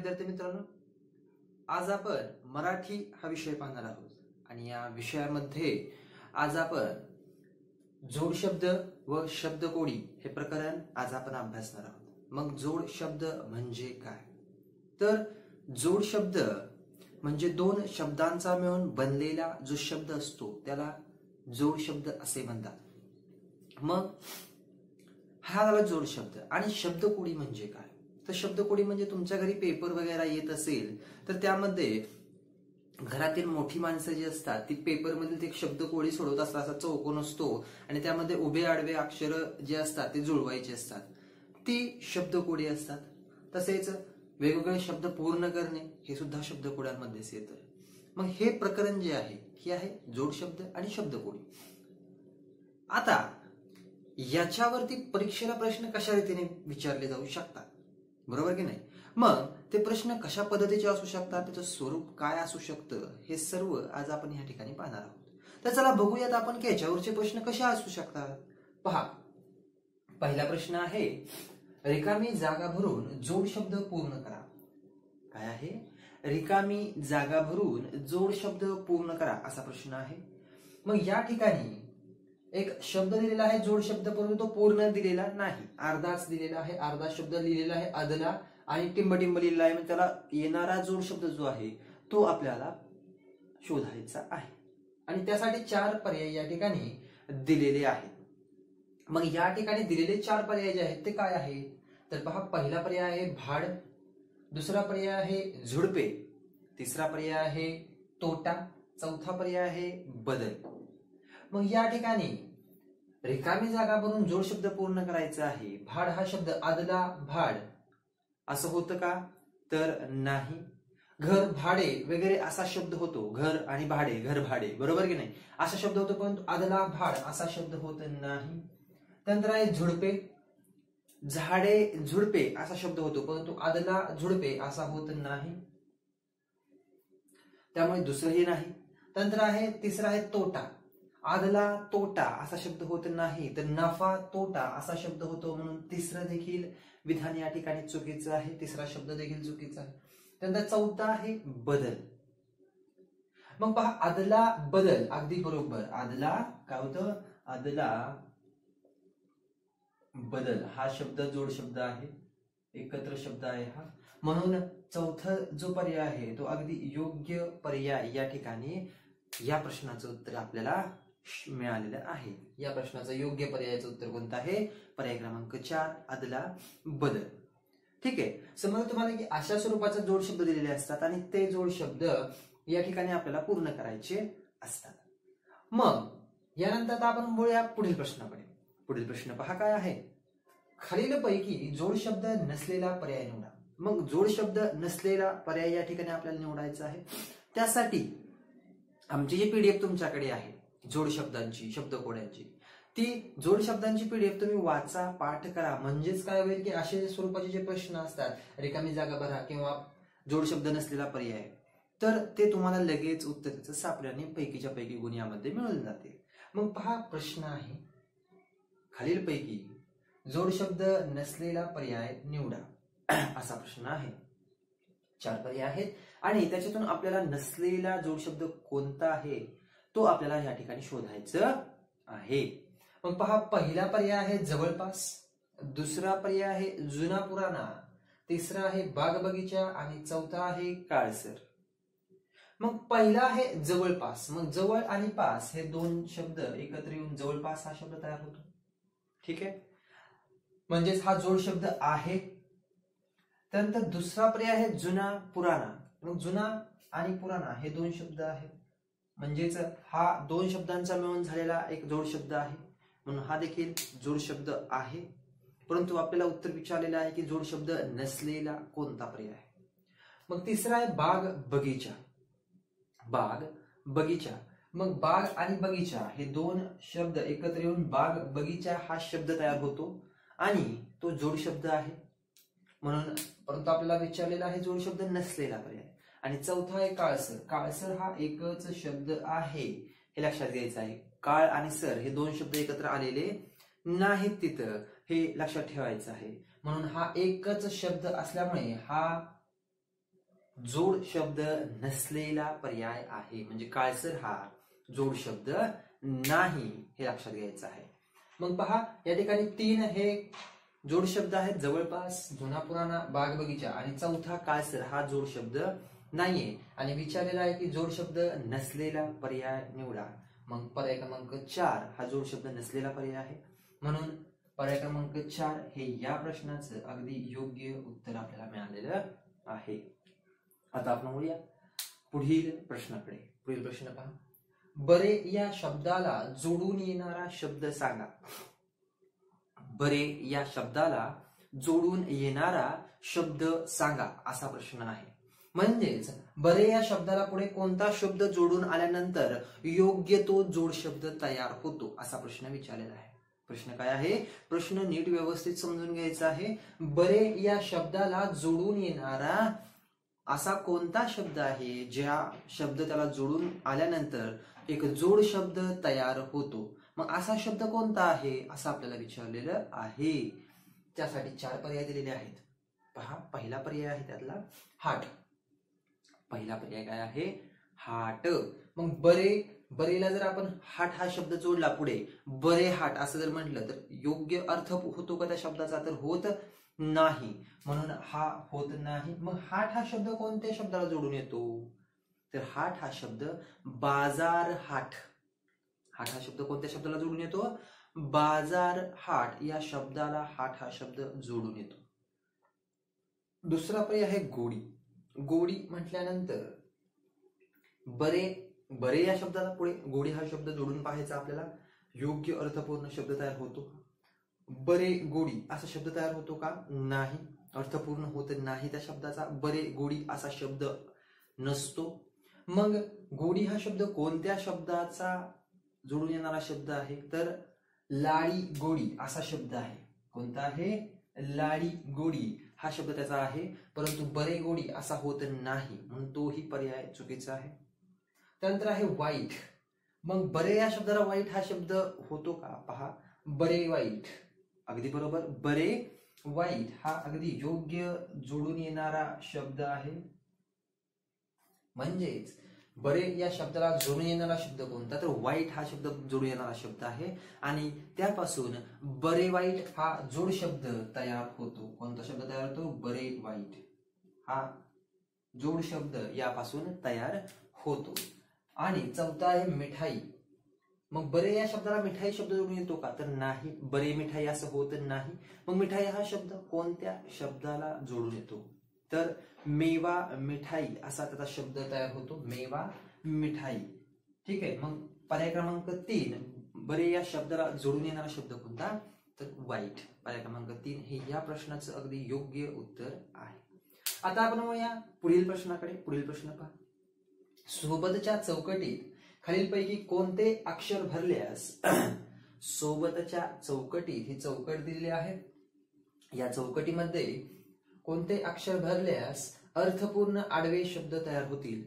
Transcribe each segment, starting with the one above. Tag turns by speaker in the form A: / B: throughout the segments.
A: विद्यार्थी मित्रांनो, आज आपण मराठी हा विषय पाहणार आहोत आणि या विषयामध्ये आज आपण जोड शब्द व शब्दकोडी हे प्रकरण आज आपण अभ्यासणार आहोत। मग जोड शब्द म्हणजे काय? तर जोड शब्द म्हणजे दोन शब्दांचा मिळून बनलेला जो शब्द असतो त्याला जोड शब्द असे म्हणतात। मग हा झाला जोड शब्द। आणि शब्दकोडी म्हणजे काय? तर शब्दकोडी म्हणजे तुमच्या घरी पेपर वगैरे येत असेल तर त्यामध्ये घरातील मोठी माणसं जी असतात ती पेपर मधील ते शब्दकोडी सोडवत असतात। असा चौकोन असतो आणि त्यामध्ये उभे आडवे अक्षर जे असतात ते जुळवायचे असतात, ती शब्दकोडी असतात। तसेच वेगवेगळे शब्द पूर्ण करणे हे सुद्धा शब्दकोड्यांमध्येच येतं। मग हे प्रकरण जे आहे हे आहे जोड शब्द आणि शब्दकोडी। आता याच्यावरती परीक्षेला प्रश्न कशा रीतीने विचारले जाऊ शकतात, बरोबर की नाही? मग ते प्रश्न कशा पद्धतीचे असू शकतात, त्याचं स्वरूप काय असू शकतं, हे सर्व आज आपण या ठिकाणी पाहणार आहोत। तर चला बघूयात आपण की याच्यावरचे प्रश्न कशा असू शकतात। पहा, पहिला प्रश्न आहे रिकामी जागा भरून जोड शब्द पूर्ण करा। काय आहे? रिकामी जागा भरून जोड शब्द पूर्ण करा असा प्रश्न आहे। मग या ठिकाणी एक शब्द दिलेला आहे जोड शब्द, परंतु तो पूर्ण दिलेला नाही, अर्धाच दिलेला आहे। अर्धा शब्द लिहिलेला आहे अदला आणि टिंबटिंब लिहिलेला आहे। मग त्याला येणारा जोड शब्द जो आहे तो आपल्याला शोधायचा आहे आणि त्यासाठी 4 पर्याय या ठिकाणी दिलेले आहेत। मग या ठिकाणी दिलेले 4 पर्याय जे आहेत ते काय आहे? तर पहा, पहिला पर्याय आहे भाड, दुसरा पर्याय आहे झुडपे, तिसरा पर्याय आहे तोटा, चौथा पर्याय आहे बदल। मग या ठिकाणी रिकामी जागा भरून जोड शब्द पूर्ण करायचा आहे। भाड हा शब्द आदला भाड असं होतं का? तर नाही। घर भाडे वगैरे असा शब्द होतो, घर आणि भाडे, घर भाडे, बरोबर की नाही, असा शब्द होतो, परंतु आदला भाड असा शब्द होत नाही। त्यानंतर आहे झुडपे, झाडे झुडपे असा शब्द होतो, परंतु आदला झुडपे असा होत नाही, त्यामुळे दुसरंही नाही। त्यानंतर आहे तिसरा आहे तोटा, आदला तोटा असा शब्द होत नाही, तर नफा तोटा असा शब्द होतो, म्हणून तिसरं देखील विधान या ठिकाणी चुकीचं आहे, तिसरा शब्द देखील चुकीचा आहे। त्यानंतर चौथा आहे बदल। मग पहा, आदला बदल अगदी बरोबर, आदला काय होतं? आदला बदल हा शब्द जोड शब्द आहे, एकत्र शब्द आहे हा, म्हणून चौथा जो पर्याय आहे तो अगदी योग्य पर्याय या ठिकाणी या प्रश्नाचं उत्तर आपल्याला मिळालेलं आहे। या प्रश्नाचं योग्य पर्यायाचं उत्तर कोणतं आहे? पर्याय क्रमांक 4 आदला बदल। ठीक आहे, समजा तुम्हाला की अशा स्वरूपाचे जोड शब्द दिलेले असतात आणि ते जोड शब्द या ठिकाणी आपल्याला पूर्ण करायचे असतात। मग यानंतर आपण बोलूया पुढील प्रश्नाकडे। पुढील प्रश्न पहा काय आहे? खालीलपैकी जोड शब्द नसलेला पर्याय निवडा। मग जोड शब्द नसलेला पर्याय या ठिकाणी आपल्याला निवडायचा आहे। त्यासाठी आमची जी पीडीएफ तुमच्याकडे आहे जोड शब्दांची, शब्दकोड्यांची, ती जोड शब्दांची पीडीएफ तुम्ही वाचा, पाठ करा। म्हणजेच काय होईल की असे स्वरूपाचे जे प्रश्न असतात, रिकामी जागा भरा किंवा जोड शब्द नसलेला पर्याय, तर ते तुम्हाला लगेच उत्तर त्याचं सापडल्याने पैकीच्या पैकी गुण यामध्ये मिळून जाते। मग पहा, प्रश्न आहे खालीलपैकी जोड शब्द नसलेला पर्याय निवडा असा प्रश्न आहे। 4 पर्याय आहेत आणि त्याच्यातून आपल्याला नसलेला जोड शब्द कोणता आहे तो आपल्याला या ठिकाणी शोधायचं आहे। मग पहा, पहिला पर्याय आहे जवळपास, दुसरा पर्याय आहे जुना पुराणा, तिसरा आहे बाग बगीचा आणि चौथा आहे काळसर। मग पहिला आहे जवळपास। मग जवळ आणि पास हे दोन शब्द एकत्र येऊन जवळपास हा शब्द तयार होतो। ठीक आहे, म्हणजेच हा जोड शब्द आहे। त्यानंतर दुसरा पर्याय आहे जुना पुराणा। मग जुना आणि पुराणा हे दोन शब्द आहेत, म्हणजेच हा दोन शब्दांचा मिळून झालेला एक जोड शब्द आहे, म्हणून हा देखील जोड शब्द आहे। परंतु आपल्याला उत्तर विचारलेलं आहे की जोड शब्द नसलेला कोणता पर्याय आहे। मग तिसरा आहे बाग बगीचा, बाग बगीचा। मग बाग आणि बगीचा हे दोन शब्द एकत्र येऊन बाग बगीचा हा शब्द तयार होतो आणि तो जोड शब्द आहे, म्हणून परंतु आपल्याला विचारलेला आहे जोड शब्द नसलेला पर्याय। आणि चौथा आहे काळसर, काळसर हा एकच शब्द आहे, हे लक्षात घ्यायचं आहे। काळ आणि सर हे दोन शब्द एकत्र आलेले नाहीत तिथं, हे लक्षात ठेवायचं आहे। म्हणून हा एकच शब्द असल्यामुळे हा जोड शब्द नसलेला पर्याय आहे, म्हणजे काळसर हा जोड शब्द नाही हे लक्षात घ्यायचं आहे. मग पहा या ठिकाणी 3 हे जोड शब्द आहेत, जवळपास, जुना पुराणा, बाग बगीचा, आणि चौथा काळसर हा जोड शब्द नाहीये. आणि विचारलेला आहे की जोड शब्द नसलेला पर्याय निवडा. मग पर्याय क्रमांक 4 हा जोड शब्द नसलेला पर्याय आहे, म्हणून पर्याय क्रमांक 4 हे या प्रश्नाचं अगदी योग्य उत्तर आपल्याला मिळालेलं आहे. आता आपण वळूया पुढील प्रश्नाकडे. पुढील प्रश्न पहा. बरे या शब्दाला जोडून येणारा शब्द सांगा. बरे या शब्दाला जोडून येणारा शब्द सांगा असा प्रश्न आहे. म्हणजेच बरे या शब्दाला पुढे कोणता शब्द जोडून आल्यानंतर योग्य तो जोड शब्द तयार होतो असा प्रश्न विचारलेला आहे. प्रश्न काय आहे, प्रश्न नीट व्यवस्थित समजून घ्यायचा आहे. बरे या शब्दाला जोडून येणारा असा कोणता शब्द आहे ज्या शब्द त्याला जोडून आल्यानंतर एक जोड शब्द तयार होतो. मग असा शब्द कोणता आहे असं आपल्याला विचारलेलं आहे. त्यासाठी 4 पर्याय दिलेले आहेत. पहा, पहिला पर्याय आहे त्यातला हाट. पहिला पर्याय काय आहे, हाट. मग बरे, बरेला जर आपण हाट हा शब्द जोडला पुढे, बरे हाट असं जर म्हटलं तर योग्य अर्थ होतो का त्या शब्दाचा, तर होत नाही, म्हणून हा होत नाही. मग हाट हा शब्द कोणत्या शब्दाला जोडून येतो, तर हाट हा शब्द बाजार हाट. हाट हा शब्द कोणत्या शब्दाला जोडून येतो, बाजार हाट या शब्दाला हाट हा शब्द जोडून येतो. दुसरा पर्याय आहे गोडी. गोडी म्हटल्यानंतर बरे, बरे या शब्दाला पुढे गोडी हा शब्द जोडून पाहायचा आपल्याला, योग्य अर्थपूर्ण शब्द तयार होतो. बरे गोडी असा शब्द तयार होतो का, नाही, अर्थपूर्ण होत नाही त्या शब्दाचा. बरे गोडी असा शब्द नसतो. मग गोडी हा शब्द कोणत्या शब्दाचा जोडून येणारा शब्द आहे, तर लाडी गोडी असा शब्द आहे. कोणता आहे, लाडी गोडी हा शब्द त्याचा आहे, परंतु बरे गोडी असा होत नाही, म्हणून तोही पर्याय चुकीचा आहे. त्यानंतर आहे वाईट. मग बरे या शब्दाला वाईट हा शब्द होतो का, पहा, बरे वाईट, अगदी बरोबर, बरे वाईट हा अगदी योग्य जोडून येणारा शब्द आहे. म्हणजेच बरे या शब्दाला जोडून येणारा शब्द कोणता, तर वाईट हा शब्द जोडून येणारा शब्द आहे, आणि त्यापासून बरे वाईट हा जोड शब्द तयार होतो. कोणता शब्द तयार होतो, बरे वाईट हा जोड शब्द यापासून तयार होतो. आणि चौथा आहे मिठाई. मग बरे या शब्दाला मिठाई शब्द जोडून येतो का, तर नाही, बरे मिठाई असं होत नाही. मग मिठाई हा शब्द कोणत्या शब्दाला जोडून येतो, तर मेवा मिठाई असा त्याचा शब्द तयार होतो, मेवा मिठाई. ठीक आहे. मग पर्याय क्रमांक 3 बरे या शब्दाला जोडून येणारा शब्द कोणता, तर वाईट. पर्याय क्रमांक 3 हे या प्रश्नाचं अगदी योग्य उत्तर आहे. आता आपण वळूया पुढील प्रश्नाकडे. पुढील प्रश्न पहा. सोबतच्या चौकटीत खालीलपैकी कोणते अक्षर भरल्यास सोबतच्या चौकटीत, ही चौकट दिलेली आहे, या चौकटीमध्ये कोणते अक्षर भरल्यास अर्थपूर्ण आडवे शब्द तयार होतील.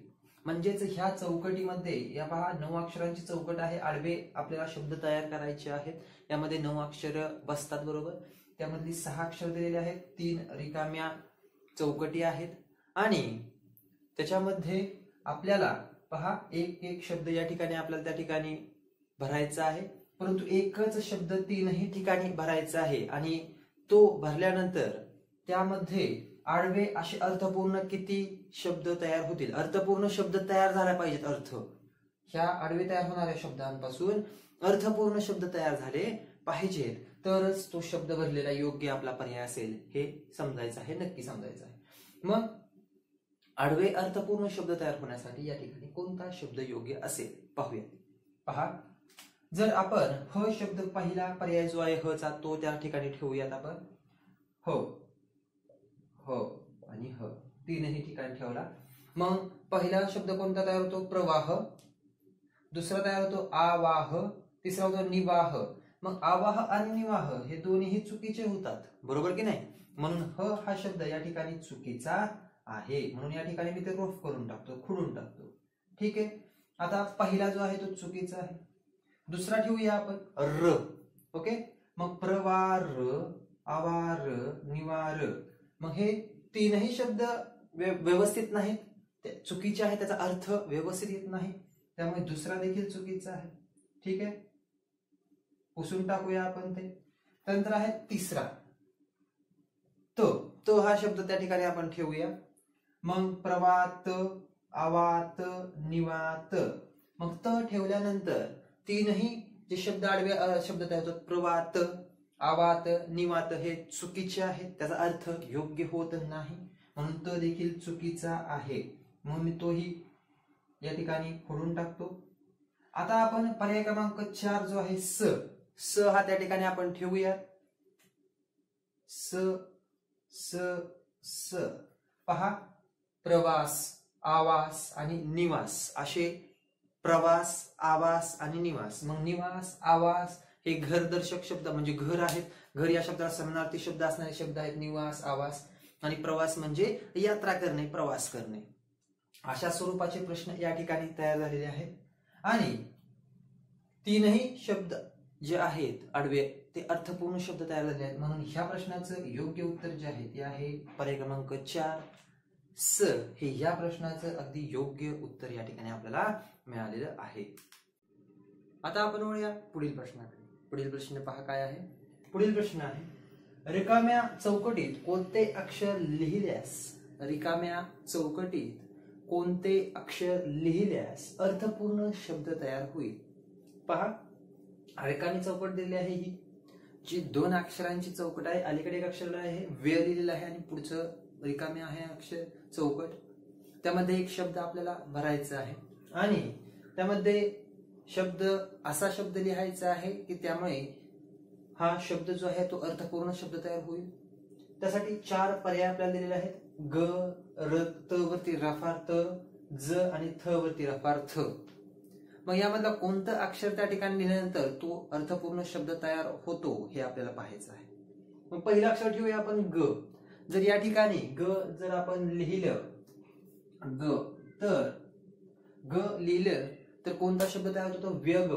A: म्हणजेच ह्या चौकटीमध्ये या पहा 9 अक्षरांची चौकट आहे, आडवे आपल्याला शब्द तयार करायचे आहेत. यामध्ये 9 अक्षर बसतात, बरोबर. त्यामधली 6 अक्षर दिलेले आहेत, 3 रिकाम्या चौकटी आहेत, आणि त्याच्यामध्ये आपल्याला पहा एक एक शब्द या ठिकाणी आपल्याला त्या ठिकाणी भरायचा आहे, परंतु एकच शब्द 3ही ठिकाणी भरायचा आहे. आणि तो भरल्यानंतर त्यामध्ये आडवे असे अर्थपूर्ण किती शब्द तयार होतील, अर्थपूर्ण शब्द तयार झाला पाहिजेत. अर्थ ह्या आडवे तयार होणाऱ्या शब्दांपासून अर्थपूर्ण शब्द तयार झाले पाहिजेत, तरच तो शब्द भरलेला योग्य आपला पर्याय असेल, हे समजायचं आहे, नक्की समजायचं आहे. मग आडवे अर्थपूर्ण शब्द तयार होण्यासाठी या ठिकाणी कोणता शब्द योग्य असेल पाहूया. पहा, जर आपण ह शब्द, पहिला पर्याय जो आहे ह चा, तो त्या ठिकाणी ठेवूयात आपण. हो, हो आणि ह 3ही ठिकाणी ठेवला. मग पहिला शब्द कोणता तयार होतो, प्रवाह. दुसरा तयार होतो आवाह. तिसरा होतो निवाह. मग आवाह आणि निवाह हे दोन्ही चुकीचे होतात, बरोबर की नाही. म्हणून ह हा शब्द या ठिकाणी चुकीचा आहे, म्हणून या ठिकाणी मी ते रोफ करून टाकतो, खुडून टाकतो. ठीक आहे. आता पहिला जो आहे तो चुकीचा आहे. दुसरा ठेवूया आपण र. ओके. मग प्रवार, आवार, निवार. मग हे 3ही शब्द व्यवस्थित नाहीत, ते चुकीचे आहे, त्याचा अर्थ व्यवस्थित येत नाही, त्यामुळे दुसरा देखील चुकीचा आहे. ठीक आहे, पुसून टाकूया आपण ते. त्यानंतर आहे तिसरा तो हा शब्द त्या ठिकाणी आपण ठेवूया. मग प्रवात, आवात, निवात. मग त ठेवल्यानंतर तीनही जे शब्द आडवे शब्द तयार होतात, प्रवात, आवात, निवात, हे चुकीचे आहेत, त्याचा अर्थ योग्य होत नाही, म्हणून तो देखील चुकीचा आहे. म्हणून मी तोही या ठिकाणी खोडून टाकतो. आता आपण पर्याय क्रमांक 4 जो आहे स हा त्या ठिकाणी आपण ठेवूया. स स स पहा, प्रवास, आवास आणि निवास असे प्रवास, आवास आणि निवास. मग निवास, आवास हे घरदर्शक शब्द म्हणजे घर आहेत. घर या शब्दाला समानार्थी शब्द असणारे शब्द आहेत निवास, आवास. आणि प्रवास म्हणजे यात्रा करणे, प्रवास करणे. अशा स्वरूपाचे प्रश्न या ठिकाणी तयार झालेले आहेत. आणि तीनही शब्द जे आहेत आडवे ते अर्थपूर्ण शब्द तयार झाले आहेत. म्हणून ह्या प्रश्नाचं योग्य उत्तर जे आहे ते आहे पर्याय क्रमांक 4 स. हे या प्रश्नाचं अगदी योग्य उत्तर या ठिकाणी आपल्याला मिळालेलं आहे. आता आपण वळूया पुढील प्रश्नाकडे. पुढील प्रश्न पहा काय आहे. पुढील प्रश्न आहे, रिकाम्या चौकटीत कोणते अक्षर लिहिल्यास, रिकाम्या चौकटीत कोणते अक्षर लिहिल्यास अर्थपूर्ण शब्द तयार होईल. पहा, रिकामी चौकट दिलेली आहे. ही जी 2 अक्षरांची चौकट आहे, अलीकडे एक अक्षर आहे वे लिहिलेलं आहे आणि पुढचं रिकामे आहे अक्षर चौकट. त्यामध्ये एक शब्द आपल्याला भरायचा आहे आणि त्यामध्ये शब्द असा शब्द लिहायचा आहे की त्यामुळे हा शब्द जो आहे तो अर्थपूर्ण शब्द तयार होईल. त्यासाठी 4 पर्याय आपल्याला दिलेले आहेत. ग, र, त वरती रफार त, ज आणि थ वरती रफार थ. मग यामधला कोणतं अक्षर त्या ठिकाणी लिहिल्यानंतर तो अर्थपूर्ण शब्द तयार होतो हे आपल्याला पाहायचं आहे. मग पहिलं अक्षर ठेवूया आपण ग. जर या ठिकाणी ग जर आपण लिहिलं ग, तर ग लिहिलं तर कोणता शब्द तयार होतो, व्यग.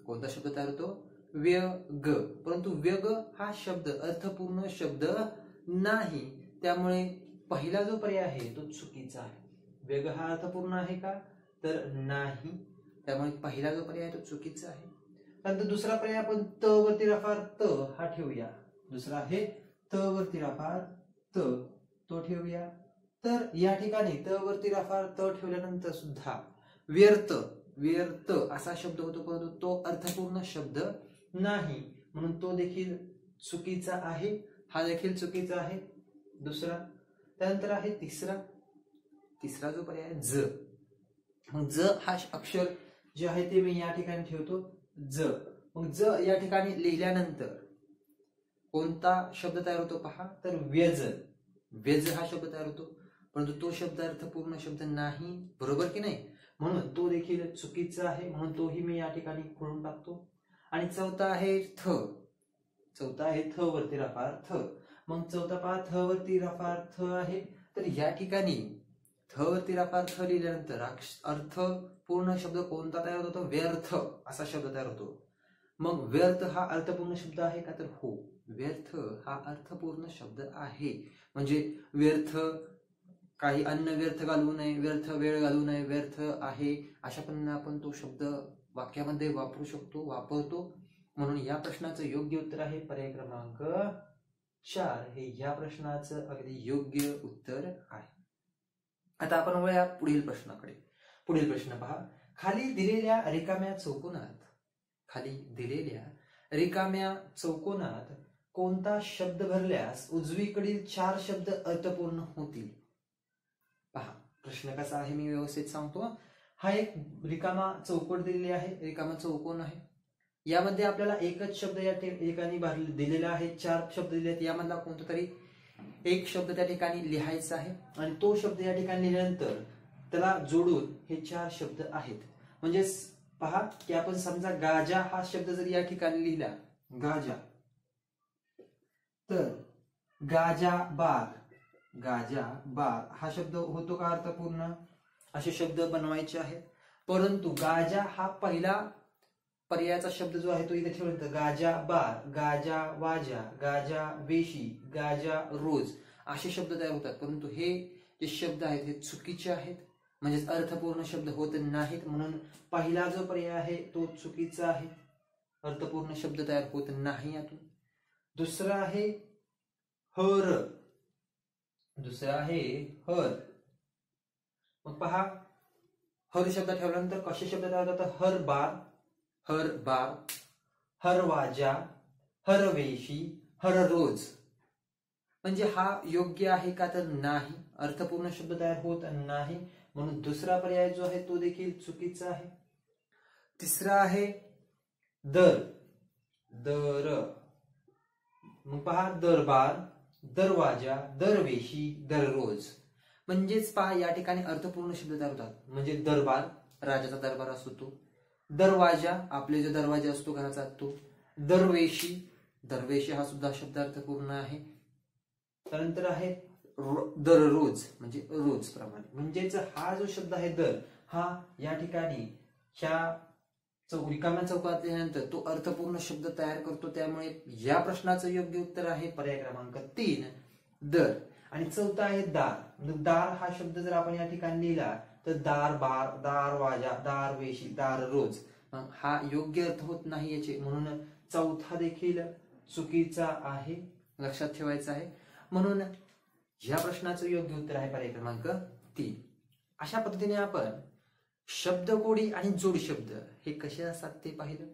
A: कोणता शब्द तयार होतो, व्यग. परंतु व्यग हा शब्द अर्थपूर्ण शब्द नाही, त्यामुळे पहिला जो पर्याय आहे तो चुकीचा आहे. व्यग हा अर्थपूर्ण आहे का, तर नाही, त्यामुळे पहिला जो पर्याय आहे तो चुकीचा आहे. त्यानंतर दुसरा पर्याय आपण त वरती रफार त हा ठेवूया. दुसरा आहे त वरती रफार त, तो ठेवूया. तर या ठिकाणी त वरती रफार त ठेवल्यानंतर सुद्धा व्यर्थ, व्यर्थ असा शब्द होतो, परंतु तो अर्थपूर्ण शब्द नाही, म्हणून तो देखील चुकीचा आहे. हा देखील चुकीचा आहे दुसरा. त्यानंतर आहे तिसरा जो पर्याय ज. मग ज हा अक्षर जे आहे ते मी या ठिकाणी ठेवतो ज. मग ज या ठिकाणी लिहिल्यानंतर कोणता शब्द तयार होतो पहा, तर व्यज. व्यज हा शब्द तयार होतो, परंतु तो शब्द अर्थपूर्ण शब्द नाही, बरोबर की नाही, म्हणून तो देखील चुकीचा आहे, म्हणून तोही मी या ठिकाणी खोडून टाकतो. आणि चौथा आहे थ. चौथा आहे थ वरती रफार थ. मग चौथा पहा थ वरती रफार थ आहे, तर या ठिकाणी थ वरती रफार थ लिहिल्यानंतर अर्थपूर्ण शब्द कोणता तयार होतो, व्यर्थ असा शब्द तयार होतो. मग व्यर्थ हा अर्थपूर्ण शब्द आहे का, तर हो, व्यर्थ हा अर्थपूर्ण शब्द आहे. म्हणजे व्यर्थ, काही अन्न व्यर्थ घालवू नये, व्यर्थ वेळ घालवू नये, व्यर्थ आहे अशा पद्धतीने आपण तो शब्द वाक्यामध्ये वापरू शकतो, वापरतो. म्हणून या प्रश्नाचं योग्य उत्तर आहे पर्याय क्रमांक 4. हे या प्रश्नाचं अगदी योग्य उत्तर आहे. आता आपण वळूया पुढील प्रश्नाकडे. पुढील प्रश्न पहा, खाली दिलेल्या रिकाम्या चौकोनात कोणता शब्द भरल्यास उजवीकडील 4 शब्द अर्थपूर्ण होतील. पहा प्रश्न कसा आहे मी व्यवस्थित सांगतो. हा एक रिकामा चौकोन दिलेली आहे, रिकामा चौकोन आहे. यामध्ये आपल्याला एकच शब्द या ठिकाणी दिलेला आहे, 4 शब्द दिले आहेत. यामधला कोणता तरी एक शब्द त्या ठिकाणी लिहायचा आहे आणि तो शब्द या ठिकाणी लिहिल्यानंतर त्याला जोडून हे 4 शब्द आहेत. म्हणजे पहा की आपण समजा गाजा हा शब्द जर या ठिकाणी लिहिला, गाजा, तर गाजा बाग हा शब्द होतो का अर्थपूर्ण. असे शब्द बनवायचे आहेत. परंतु गाजा हा पहिला पर्यायाचा शब्द जो आहे तो इथे ठेवला, गाजा बार, गाजा वाजा, गाजा वेशी, गाजा रोज असे शब्द तयार होतात. परंतु हे जे शब्द आहेत हे चुकीचे आहेत, म्हणजेच अर्थपूर्ण शब्द होत नाहीत, म्हणून पहिला जो पर्याय आहे तो चुकीचा आहे, अर्थपूर्ण शब्द तयार होत नाही यातून. दुसरा आहे हर, दुसरा आहे हर. मग पहा, हर शब्द ठेवल्यानंतर कसे शब्द तयार होतात? हर बार, हर वाजा, हर वेशी, हर रोज. म्हणजे हा योग्य आहे का? तर नाही, अर्थपूर्ण शब्द तयार होत नाही, म्हणून दुसरा पर्याय जो आहे तो देखील चुकीचा आहे. तिसरा आहे दर, मग पहा, दरबार, दरवाजा, दरवेशी, दररोज. म्हणजेच पहा, या ठिकाणी अर्थपूर्ण शब्द तयार होतात. म्हणजे दरबार, राजाचा दरबार असतो तो. दरवाजा, आपले जो दरवाजा असतो घराचा तो. दरवेशी हा सुद्धा शब्द अर्थपूर्ण आहे. त्यानंतर आहे दररोज, म्हणजे रोज प्रमाणे. म्हणजेच हा जो शब्द आहे दर, हा या ठिकाणी ह्या रिकाम्या चौकात नंतर तो अर्थपूर्ण शब्द तयार करतो. त्यामुळे या प्रश्नाचं योग्य उत्तर आहे पर्याय क्रमांक 3, दर. आणि चौथा आहे दार. दार हा शब्द जर आपण या ठिकाणी लिहिला तर दार बार, दार वाजा, दार वेशी, दार रोज. हा योग्य अर्थ होत नाही याचे, म्हणून चौथा देखील चुकीचा आहे, लक्षात ठेवायचं आहे. म्हणून या प्रश्नाचं योग्य उत्तर आहे पर्याय क्रमांक 3. अशा पद्धतीने आपण शब्दकोडी आणि जोड शब्द हे कसे असतात ते पाहिलं,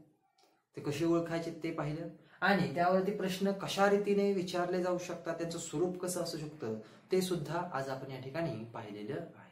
A: ते कसे ओळखायचे ते पाहिलं, आणि त्यावरती प्रश्न कशा रीतीने विचारले जाऊ शकतात, त्यांचं स्वरूप कसं असू शकतं ते सुद्धा आज आपण या ठिकाणी पाहिलेलं आहे.